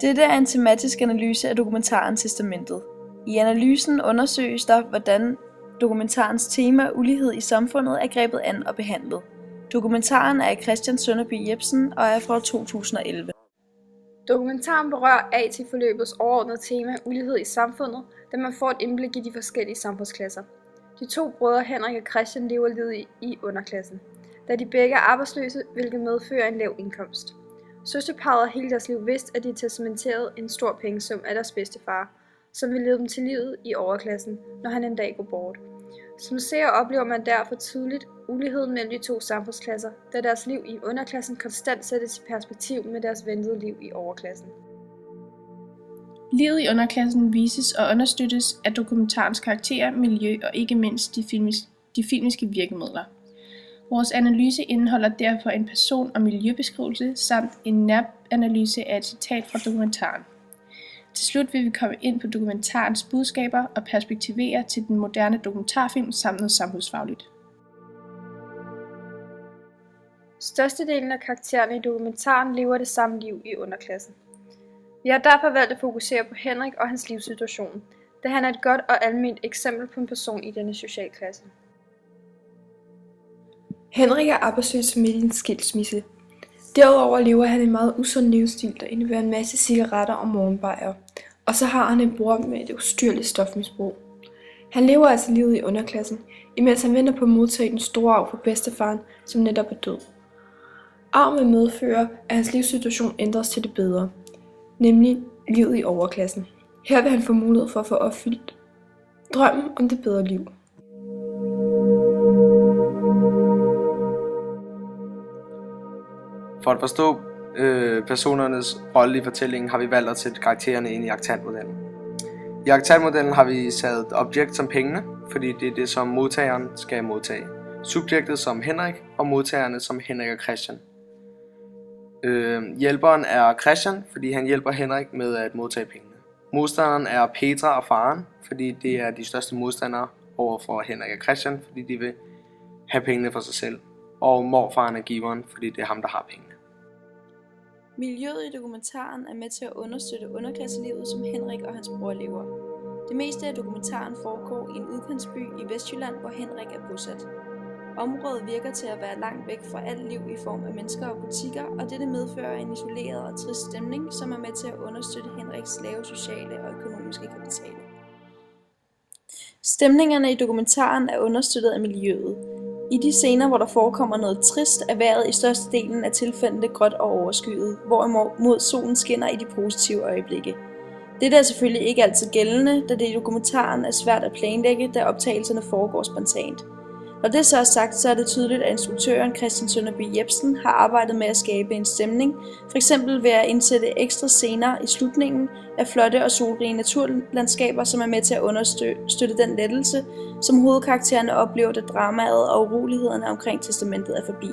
Dette er en tematisk analyse af dokumentaren Testamentet. I analysen undersøges der, hvordan dokumentarens tema ulighed i samfundet er grebet an og behandlet. Dokumentaren er af Christian Sønderby Jepsen og er fra 2011. Dokumentaren berører AT-forløbets overordnede tema ulighed i samfundet, da man får et indblik i de forskellige samfundsklasser. De to brødre Henrik og Christian lever livet i underklassen, da de begge er arbejdsløse, hvilket medfører en lav indkomst. Søsterparret har hele deres liv vidst, at de testamenterede en stor pengesum af deres bedstefar, som vil lede dem til livet i overklassen, når han en dag går bort. Som seer oplever man derfor tydeligt uligheden mellem de to samfundsklasser, da deres liv i underklassen konstant sættes i perspektiv med deres ventede liv i overklassen. Livet i underklassen vises og understøttes af dokumentarens karakterer, miljø og ikke mindst de filmiske virkemidler. Vores analyse indeholder derfor en person- og miljøbeskrivelse samt en næranalyse af et citat fra dokumentaren. Til slut vil vi komme ind på dokumentarens budskaber og perspektivere til den moderne dokumentarfilm samt noget samfundsfagligt. Størstedelen af karaktererne i dokumentaren lever det samme liv i underklassen. Vi har derfor valgt at fokusere på Henrik og hans livssituation, da han er et godt og almindeligt eksempel på en person i denne socialklasse. Henrik er arbejdsløs midt i en skilsmisse. Derudover lever han en meget usund livsstil, der indebærer en masse cigaretter og morgenbajer. Og så har han en bror med et ustyrligt stofmisbrug. Han lever altså livet i underklassen, imens han venter på at modtage den store arv fra bedstefaren, som netop er død. Arven vil medføre, at hans livssituation ændres til det bedre, nemlig livet i overklassen. Her vil han få mulighed for at få opfyldt drømmen om det bedre liv. For at forstå personernes rolle i fortællingen har vi valgt at sætte karaktererne ind i aktantmodellen. I aktantmodellen har vi sat et objekt som pengene, fordi det er det, som modtageren skal modtage. Subjektet som Henrik og modtagerne som Henrik og Christian. Hjælperen er Christian, fordi han hjælper Henrik med at modtage pengene. Modstanderen er Petra og faren, fordi det er de største modstandere overfor Henrik og Christian, fordi de vil have pengene for sig selv. Og morfaren er giveren, fordi det er ham, der har pengene. Miljøet i dokumentaren er med til at understøtte underklasselivet, som Henrik og hans bror lever. Det meste af dokumentaren foregår i en udkantsby i Vestjylland, hvor Henrik er bosat. Området virker til at være langt væk fra alt liv i form af mennesker og butikker, og dette medfører en isoleret og trist stemning, som er med til at understøtte Henriks lave sociale og økonomiske kapital. Stemningerne i dokumentaren er understøttet af miljøet. I de scener, hvor der forekommer noget trist, er vejret i størstedelen af tilfældene gråt og overskyet, hvorimod solen skinner i de positive øjeblikke. Dette er selvfølgelig ikke altid gældende, da det i dokumentaren er svært at planlægge, da optagelserne foregår spontant. Når det så er sagt, så er det tydeligt, at instruktøren Christian Sønderby Jepsen har arbejdet med at skabe en stemning, f.eks. ved at indsætte ekstra scener i slutningen af flotte og solrige naturlandskaber, som er med til at understøtte den lettelse, som hovedkaraktererne oplever, da dramaet og urolighederne omkring testamentet er forbi.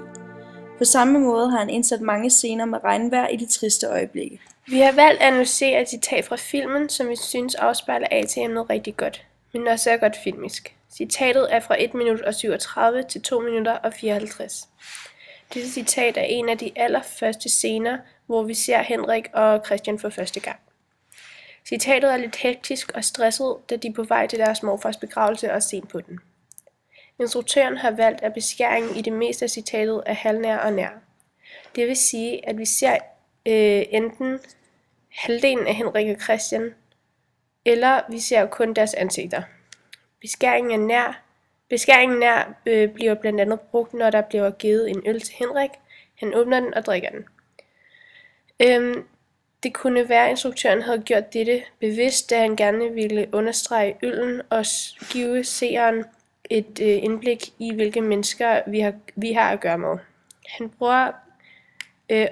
På samme måde har han indsat mange scener med regnvejr i de triste øjeblikke. Vi har valgt at analysere et citat fra filmen, som vi synes afspejler AT-emnet rigtig godt, men også er godt filmisk. Citatet er fra 1 minut og 37 til 2 minutter og 54. Dette citat er en af de allerførste scener, hvor vi ser Henrik og Christian for første gang. Citatet er lidt hektisk og stresset, da de er på vej til deres morfars begravelse og sent på den. Instruktøren har valgt, at beskæringen i det meste af citatet er halvnær og nær. Det vil sige, at vi ser enten halvdelen af Henrik og Christian, eller vi ser kun deres ansigter. Beskæringen nær bliver blandt andet brugt, når der bliver givet en øl til Henrik. Han åbner den og drikker den. Det kunne være, at instruktøren havde gjort dette bevidst, da han gerne ville understrege øllen og give seeren et indblik i, hvilke mennesker vi har at gøre med. Han bruger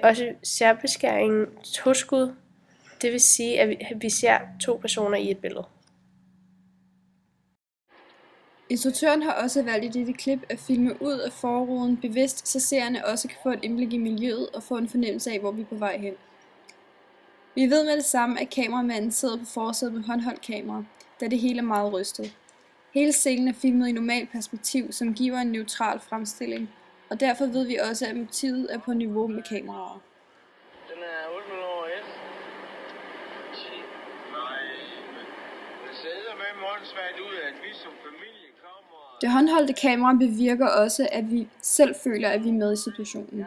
også særbeskæringen toskud, det vil sige, at vi ser 2 personer i et billede. Instruktøren har også valgt i dette klip at filme ud af forruden bevidst, så seerne også kan få et indblik i miljøet og få en fornemmelse af, hvor vi er på vej hen. Vi ved med det samme, at kameramanden sidder på forsædet med håndholdt kamera, da det hele er meget rystet. Hele scenen er filmet i normalt perspektiv, som giver en neutral fremstilling, og derfor ved vi også, at motivet er på niveau med kameraet. Den er 8 minutter over 1. åndssvagt ud, at vi som familie kommer... Det håndholdte kamera bevirker også, at vi selv føler, at vi er med i situationen.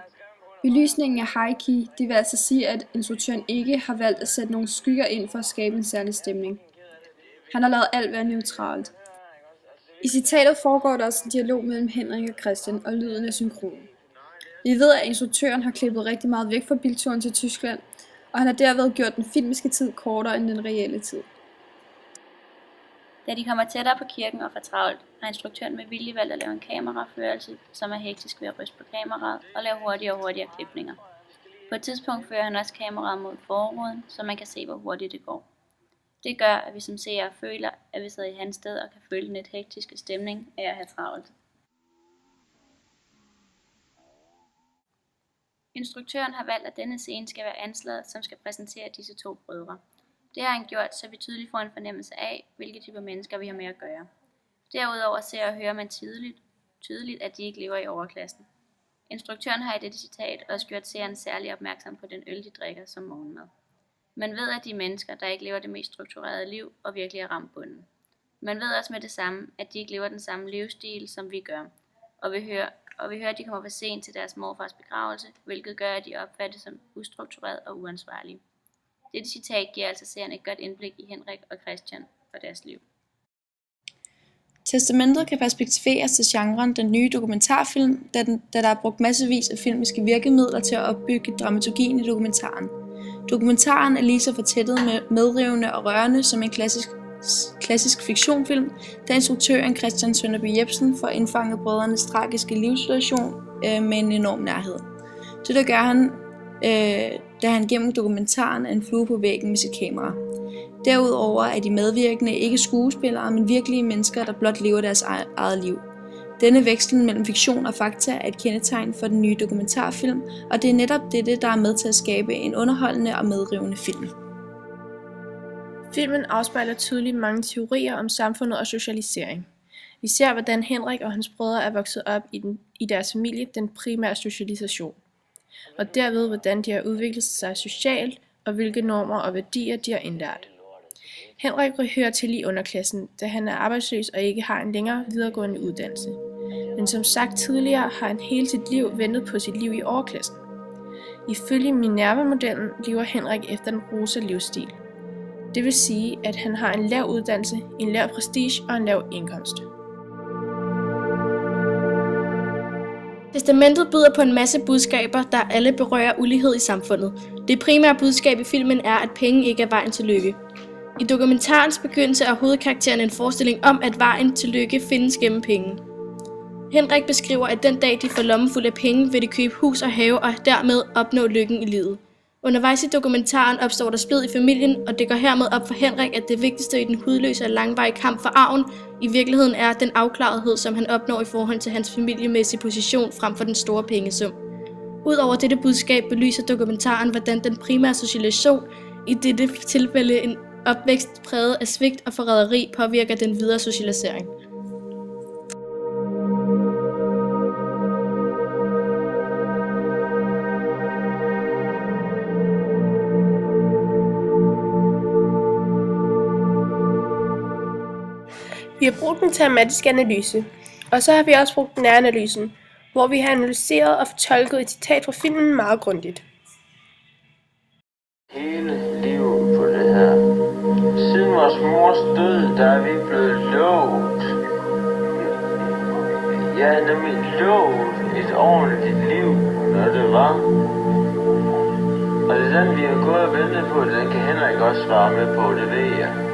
Belysningen er high-key, det vil altså sige, at instruktøren ikke har valgt at sætte nogle skygger ind for at skabe en særlig stemning. Han har lavet alt være neutralt. I citatet foregår der også en dialog mellem Henrik og Christian, og lyden er synkron. Vi ved, at instruktøren har klippet rigtig meget væk fra bilturen til Tyskland, og han har derved gjort den filmiske tid kortere end den reelle tid. Da de kommer tættere på kirken og får travlt, har instruktøren med vilje valgt at lave en kameraførelse, som er hektisk ved at ryste på kameraet og lave hurtigere og hurtigere klipninger. På et tidspunkt fører han også kameraet mod forruden, så man kan se, hvor hurtigt det går. Det gør, at vi som seere føler, at vi sidder i hans sted og kan føle den lidt hektiske stemning af at have travlt. Instruktøren har valgt, at denne scene skal være anslaget, som skal præsentere disse to brødre. Det har han gjort, så vi tydeligt får en fornemmelse af, hvilke typer mennesker vi har med at gøre. Derudover ser og hører man tydeligt, at de ikke lever i overklassen. Instruktøren har i dette citat også gjort seeren særlig opmærksom på den øl, de drikker som morgenmad. Man ved, at de er mennesker, der ikke lever det mest strukturerede liv og virkelig er ramt bunden. Man ved også med det samme, at de ikke lever den samme livsstil, som vi gør, og vi hører, at de kommer for sent til deres morfars begravelse, hvilket gør, at de opfattes som ustruktureret og uansvarlige. Dette citat giver altså seeren et godt indblik i Henrik og Christian og deres liv. Testamentet kan perspektiveres til genren den nye dokumentarfilm, da der er brugt massevis af filmiske virkemidler til at opbygge dramaturgien i dokumentaren. Dokumentaren er lige så fortættet med medrivende og rørende som en klassisk fiktionfilm, da instruktøren Christian Sønderby Jepsen får indfanget brødrenes tragiske livssituation med en enorm nærhed. Det gør han, da han gennem dokumentaren er en flue på væggen med sit kamera. Derudover er de medvirkende ikke skuespillere, men virkelige mennesker, der blot lever deres eget liv. Denne vekslen mellem fiktion og fakta er et kendetegn for den nye dokumentarfilm, og det er netop dette, der er med til at skabe en underholdende og medrivende film. Filmen afspejler tydeligt mange teorier om samfundet og socialisering. Vi ser, hvordan Henrik og hans brødre er vokset op i deres familie, den primære socialisation, og derved hvordan de har udviklet sig socialt, og hvilke normer og værdier de har indlært. Henrik hører til i underklassen, da han er arbejdsløs og ikke har en længere videregående uddannelse. Men som sagt tidligere har han hele sit liv ventet på sit liv i overklassen. Ifølge Minerva-modellen lever Henrik efter den rosa livsstil. Det vil sige, at han har en lav uddannelse, en lav prestige og en lav indkomst. Testamentet byder på en masse budskaber, der alle berører ulighed i samfundet. Det primære budskab i filmen er, at penge ikke er vejen til lykke. I dokumentarens begyndelse er hovedkarakteren en forestilling om, at vejen til lykke findes gennem penge. Henrik beskriver, at den dag de får lommen fuld af penge, vil de købe hus og have og dermed opnå lykken i livet. Undervejs i dokumentaren opstår der splid i familien, og det går hermed op for Henrik, at det vigtigste i den hudløse og langvarige kamp for arven i virkeligheden er den afklarethed, som han opnår i forhold til hans familiemæssige position frem for den store pengesum. Udover dette budskab belyser dokumentaren, hvordan den primære socialisation, i dette tilfælde en opvækst præget af svigt og forræderi, påvirker den videre socialisering. Vi har brugt den tematiske analyse, og så har vi også brugt næranalysen, hvor vi har analyseret og fortolket et citat fra filmen meget grundigt. Hele livet på det her. Siden vores mors død, der er vi blevet lovet. Ja, nemlig lovet et ordentligt liv, når det var. Og det er den, vi har gået og ventet på, den kan Henrik også svare med på, det ved jeg.